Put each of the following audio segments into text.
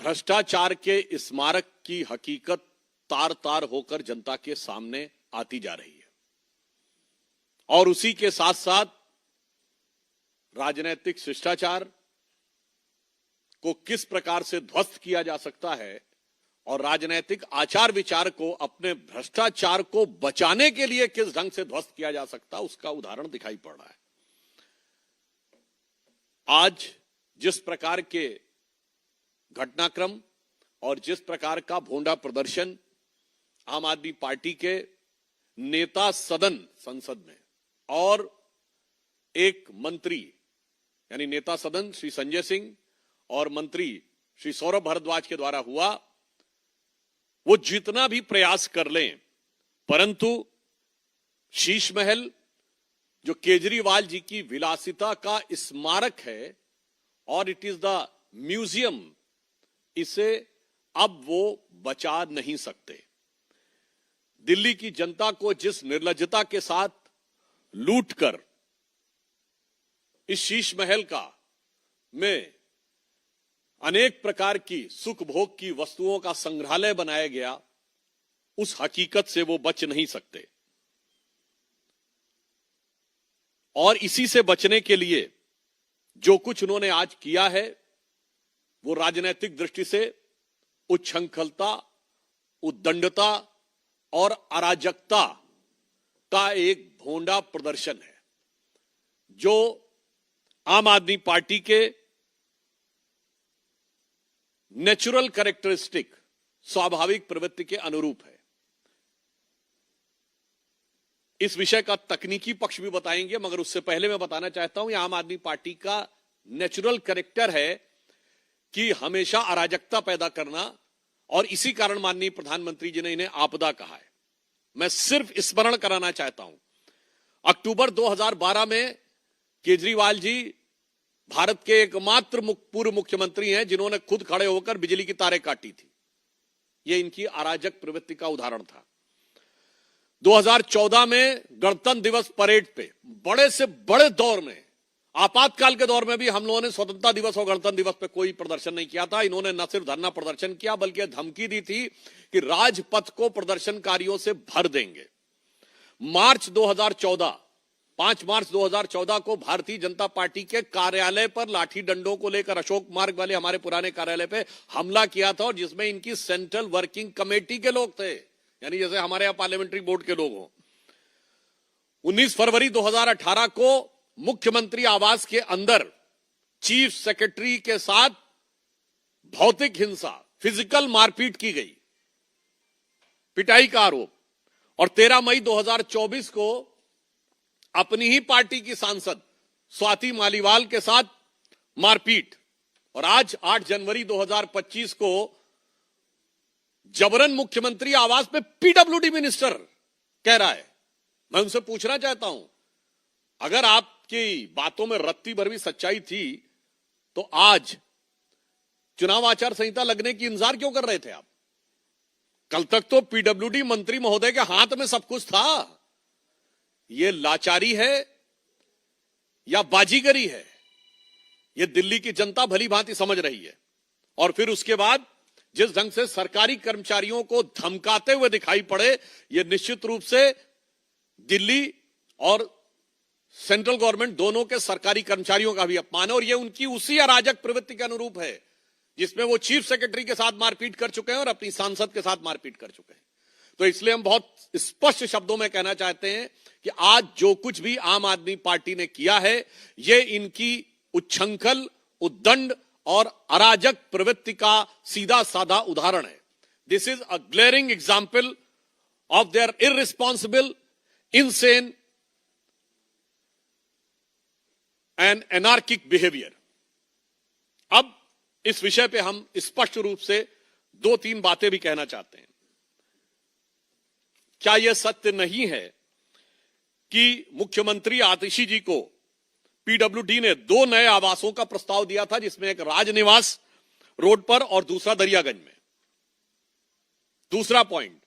भ्रष्टाचार के स्मारक की हकीकत तार तार होकर जनता के सामने आती जा रही है और उसी के साथ साथ राजनीतिक शिष्टाचार को किस प्रकार से ध्वस्त किया जा सकता है और राजनीतिक आचार विचार को अपने भ्रष्टाचार को बचाने के लिए किस ढंग से ध्वस्त किया जा सकता है उसका उदाहरण दिखाई पड़ रहा है। आज जिस प्रकार के घटनाक्रम और जिस प्रकार का भोंडा प्रदर्शन आम आदमी पार्टी के नेता सदन संसद में और एक मंत्री यानी नेता सदन श्री संजय सिंह और मंत्री श्री सौरभ भारद्वाज के द्वारा हुआ, वो जितना भी प्रयास कर लें परंतु शीश महल जो केजरीवाल जी की विलासिता का स्मारक है और इट इज द म्यूजियम, इसे अब वो बचा नहीं सकते। दिल्ली की जनता को जिस निर्लज्जता के साथ लूटकर इस शीश महल का में अनेक प्रकार की सुख भोग की वस्तुओं का संग्रहालय बनाया गया, उस हकीकत से वो बच नहीं सकते। और इसी से बचने के लिए जो कुछ उन्होंने आज किया है वो राजनीतिक दृष्टि से उच्छृंखलता, उद्दंडता और अराजकता का एक भोंडा प्रदर्शन है जो आम आदमी पार्टी के नेचुरल कैरेक्टरिस्टिक, स्वाभाविक प्रवृत्ति के अनुरूप है। इस विषय का तकनीकी पक्ष भी बताएंगे, मगर उससे पहले मैं बताना चाहता हूं, यह आम आदमी पार्टी का नेचुरल कैरेक्टर है कि हमेशा अराजकता पैदा करना, और इसी कारण माननीय प्रधानमंत्री जी ने इन्हें आपदा कहा है। मैं सिर्फ स्मरण कराना चाहता हूं, अक्टूबर 2012 में केजरीवाल जी भारत के एकमात्र पूर्व मुख्यमंत्री हैं जिन्होंने खुद खड़े होकर बिजली की तारें काटी थी। यह इनकी अराजक प्रवृत्ति का उदाहरण था। 2014 में गणतंत्र दिवस परेड पे बड़े से बड़े दौर में, आपातकाल के दौर में भी हम लोगों ने स्वतंत्रता दिवस और गणतंत्र दिवस पे कोई प्रदर्शन नहीं किया था। इन्होंने न सिर्फ धरना प्रदर्शन किया बल्कि धमकी दी थी कि राजपथ को प्रदर्शनकारियों से भर देंगे। 5 मार्च 2014 को भारतीय जनता पार्टी के कार्यालय पर लाठी डंडों को लेकर अशोक मार्ग वाले हमारे पुराने कार्यालय पे हमला किया था, और जिसमें इनकी सेंट्रल वर्किंग कमेटी के लोग थे, यानी जैसे हमारे यहां पार्लियामेंट्री बोर्ड के लोग हों। 19 फरवरी 2018 को मुख्यमंत्री आवास के अंदर चीफ सेक्रेटरी के साथ भौतिक हिंसा, फिजिकल मारपीट की गई, पिटाई का आरोप। और 13 मई 2024 को अपनी ही पार्टी की सांसद स्वाति मालीवाल के साथ मारपीट। और आज 8 जनवरी 2025 को जबरन मुख्यमंत्री आवास पे पीडब्ल्यूडी मिनिस्टर कह रहा है। मैं उनसे पूछना चाहता हूं, अगर आपकी बातों में रत्ती भर भी सच्चाई थी तो आज चुनाव आचार संहिता लगने की इंतजार क्यों कर रहे थे आप? कल तक तो पीडब्ल्यूडी मंत्री महोदय के हाथ में सब कुछ था। यह लाचारी है या बाजीगरी है, यह दिल्ली की जनता भली भांति समझ रही है। और फिर उसके बाद जिस ढंग से सरकारी कर्मचारियों को धमकाते हुए दिखाई पड़े, यह निश्चित रूप से दिल्ली और सेंट्रल गवर्नमेंट दोनों के सरकारी कर्मचारियों का भी अपमान है। और यह उनकी उसी अराजक प्रवृत्ति के अनुरूप है जिसमें वो चीफ सेक्रेटरी के साथ मारपीट कर चुके हैं और अपनी सांसद के साथ मारपीट कर चुके हैं। तो इसलिए हम बहुत स्पष्ट शब्दों में कहना चाहते हैं कि आज जो कुछ भी आम आदमी पार्टी ने किया है, यह इनकी उच्छृंखल, उद्दंड और अराजक प्रवृत्ति का सीधा साधा उदाहरण है। This is a glaring example of their irresponsible, insane and anarchic behaviour. अब इस विषय पे हम स्पष्ट रूप से 2-3 बातें भी कहना चाहते हैं। क्या यह सत्य नहीं है कि मुख्यमंत्री आतिशी जी को पीडब्ल्यूडी ने 2 नए आवासों का प्रस्ताव दिया था, जिसमें एक राजनिवास रोड पर और दूसरा दरियागंज में? दूसरा पॉइंट,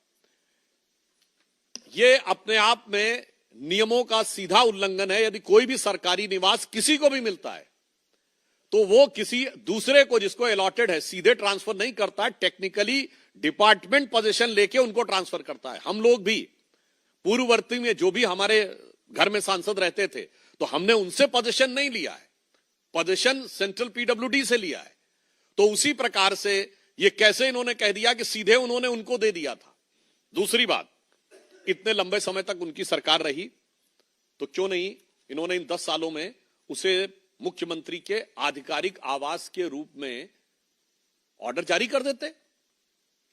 यह अपने आप में नियमों का सीधा उल्लंघन है। यदि कोई भी सरकारी निवास किसी को भी मिलता है तो वो किसी दूसरे को जिसको अलॉटेड है सीधे ट्रांसफर नहीं करता, टेक्निकली डिपार्टमेंट पोजीशन लेके उनको ट्रांसफर करता है। हम लोग भी पूर्ववर्ती में जो भी हमारे घर में सांसद रहते थे तो हमने उनसे पोजीशन नहीं लिया है, पोजीशन सेंट्रल पीडब्ल्यूडी से लिया है। तो उसी प्रकार से ये कैसे इन्होंने कह दिया कि सीधे उन्होंने उनको दे दिया था। दूसरी बात, इतने लंबे समय तक उनकी सरकार रही तो क्यों नहीं इन्होंने इन 10 सालों में उसे मुख्यमंत्री के आधिकारिक आवास के रूप में ऑर्डर जारी कर देते,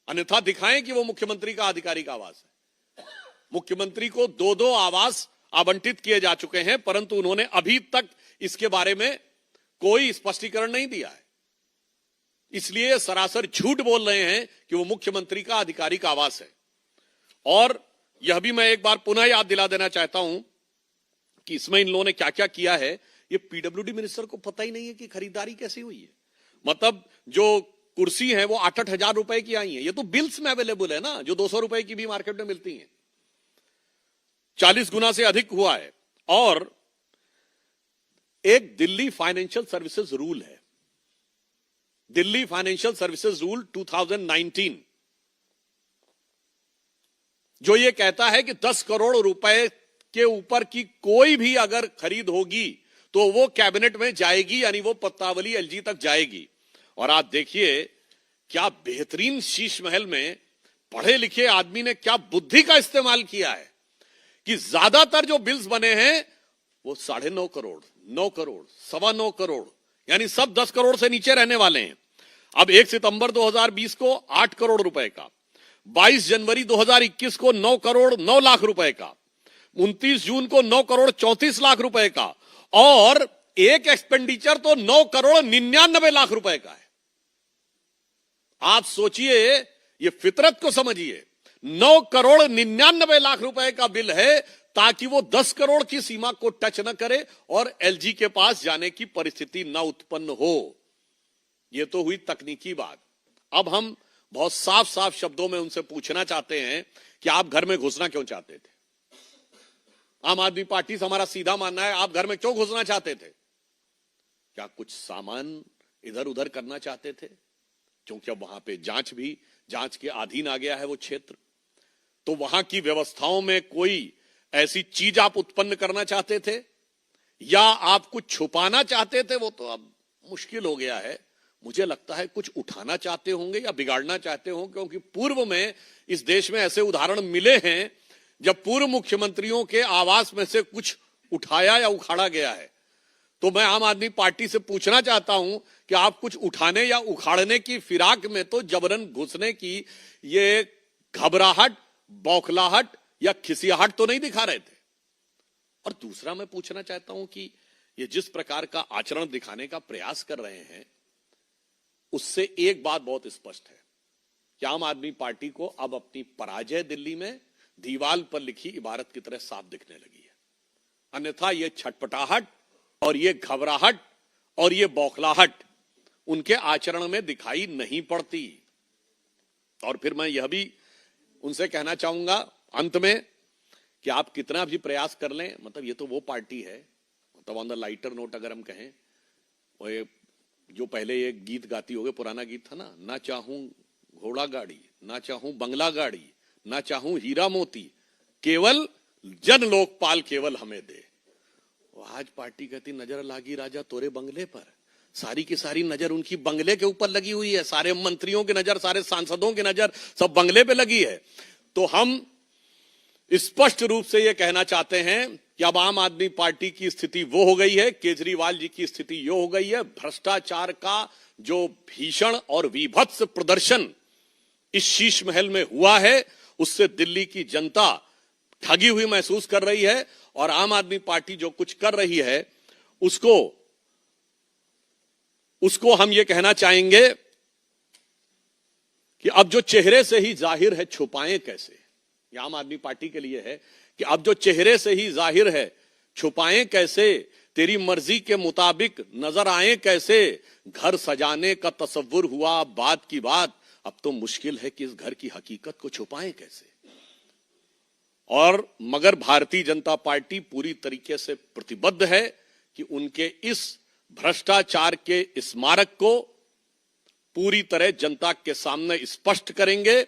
अन्यथा दिखाएं कि वो मुख्यमंत्री का आधिकारिक आवास है। मुख्यमंत्री को 2-2 आवास आवंटित किए जा चुके हैं, परंतु उन्होंने अभी तक इसके बारे में कोई स्पष्टीकरण नहीं दिया है। इसलिए सरासर झूठ बोल रहे हैं कि वो मुख्यमंत्री का आधिकारिक आवास है। और यह भी मैं एक बार पुनः याद दिला देना चाहता हूं कि इसमें इन लोगों ने क्या क्या किया है, ये पीडब्ल्यूडी मिनिस्टर को पता ही नहीं है कि खरीदारी कैसी हुई है। मतलब जो कुर्सी है वो 8-8 हजार रुपए की आई है, ये तो बिल्स में अवेलेबल है ना, जो 200 रुपए की भी मार्केट में मिलती हैं। 40 गुना से अधिक हुआ है। और एक दिल्ली फाइनेंशियल सर्विसेज रूल है, दिल्ली फाइनेंशियल सर्विसेज रूल 2019, जो ये कहता है कि 10 करोड़ रुपए के ऊपर की कोई भी अगर खरीद होगी तो वो कैबिनेट में जाएगी, यानी वो पत्तावली एलजी तक जाएगी। और आप देखिए क्या बेहतरीन शीश महल में पढ़े लिखे आदमी ने क्या बुद्धि का इस्तेमाल किया है कि ज्यादातर जो बिल्स बने हैं वो 9.5 करोड़, 9 करोड़, 9.25 करोड़, यानी सब 10 करोड़ से नीचे रहने वाले हैं। अब 1 सितंबर 2020 को 8 करोड़ रुपए का, 22 जनवरी 2021 को 9 करोड़ 9 लाख रुपए का, 29 जून को 9 करोड़ 34 लाख रुपए का, और एक एक्सपेंडिचर तो 9 करोड़ 99 लाख रुपए का है। आप सोचिए, ये फितरत को समझिए, 9 करोड़ 99 लाख रुपए का बिल है ताकि वो 10 करोड़ की सीमा को टच न करे और एलजी के पास जाने की परिस्थिति न उत्पन्न हो। ये तो हुई तकनीकी बात। अब हम बहुत साफ साफ शब्दों में उनसे पूछना चाहते हैं कि आप घर में घुसना क्यों चाहते थे? आम आदमी पार्टी से हमारा सीधा मानना है, आप घर में क्यों घुसना चाहते थे? क्या कुछ सामान इधर उधर करना चाहते थे? क्योंकि अब वहां पे जांच के अधीन आ गया है वो क्षेत्र, तो वहां की व्यवस्थाओं में कोई ऐसी चीज आप उत्पन्न करना चाहते थे, या आप कुछ छुपाना चाहते थे? वो तो अब मुश्किल हो गया है। मुझे लगता है कुछ उठाना चाहते होंगे या बिगाड़ना चाहते होंगे, क्योंकि पूर्व में इस देश में ऐसे उदाहरण मिले हैं जब पूर्व मुख्यमंत्रियों के आवास में से कुछ उठाया या उखाड़ा गया है। तो मैं आम आदमी पार्टी से पूछना चाहता हूं कि आप कुछ उठाने या उखाड़ने की फिराक में तो जबरन घुसने की ये घबराहट, बौखलाहट या खिसियाहट तो नहीं दिखा रहे थे। और दूसरा मैं पूछना चाहता हूं कि ये जिस प्रकार का आचरण दिखाने का प्रयास कर रहे हैं, उससे एक बात बहुत स्पष्ट है कि आम आदमी पार्टी को अब अपनी पराजय दिल्ली में दीवाल पर लिखी इबारत की तरह साफ दिखने लगी है। अन्यथा ये छटपटाहट और ये घबराहट और ये बौखलाहट उनके आचरण में दिखाई नहीं पड़ती। और फिर मैं यह भी उनसे कहना चाहूंगा अंत में कि आप कितना भी प्रयास कर लें, मतलब ये तो वो पार्टी है, मतलब ऑन द लाइटर नोट अगर हम कहें, वो जो पहले ये गीत गाती होगे, पुराना गीत था ना चाहूं घोड़ा गाड़ी, ना चाहूं बंगला गाड़ी, ना चाहूं हीरा मोती, केवल जन लोकपाल केवल हमें दे। आज पार्टी कहती नजर लागी राजा तोरे बंगले पर, सारी की सारी नजर उनकी बंगले के ऊपर लगी हुई है, सारे मंत्रियों की नजर, सारे सांसदों की नजर सब बंगले पे लगी है। तो हम स्पष्ट रूप से यह कहना चाहते हैं कि अब आम आदमी पार्टी की स्थिति वो हो गई है, केजरीवाल जी की स्थिति यो हो गई है। भ्रष्टाचार का जो भीषण और विभत्स प्रदर्शन इस शीश महल में हुआ है, उससे दिल्ली की जनता ठगी हुई महसूस कर रही है। और आम आदमी पार्टी जो कुछ कर रही है उसको हम ये कहना चाहेंगे कि अब जो चेहरे से ही जाहिर है, छुपाएं कैसे? ये आम आदमी पार्टी के लिए है कि अब जो चेहरे से ही जाहिर है, छुपाएं कैसे? तेरी मर्जी के मुताबिक नजर आए कैसे? घर सजाने का तसव्वुर हुआ बात की बात, अब तो मुश्किल है कि इस घर की हकीकत को छुपाएं कैसे? और मगर भारतीय जनता पार्टी पूरी तरीके से प्रतिबद्ध है कि उनके इस भ्रष्टाचार के स्मारक को पूरी तरह जनता के सामने स्पष्ट करेंगे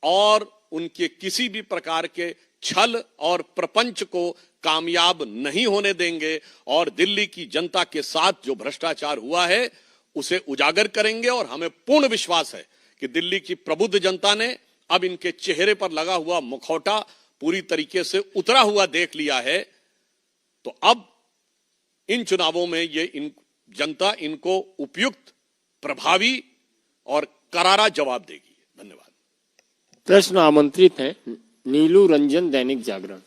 और उनके किसी भी प्रकार के छल और प्रपंच को कामयाब नहीं होने देंगे और दिल्ली की जनता के साथ जो भ्रष्टाचार हुआ है उसे उजागर करेंगे। और हमें पूर्ण विश्वास है कि दिल्ली की प्रबुद्ध जनता ने अब इनके चेहरे पर लगा हुआ मुखौटा पूरी तरीके से उतरा हुआ देख लिया है। तो अब इन चुनावों में जनता इनको उपयुक्त, प्रभावी और करारा जवाब देगी। धन्यवाद। प्रश्न आमंत्रित है नीलू रंजन, दैनिक जागरण।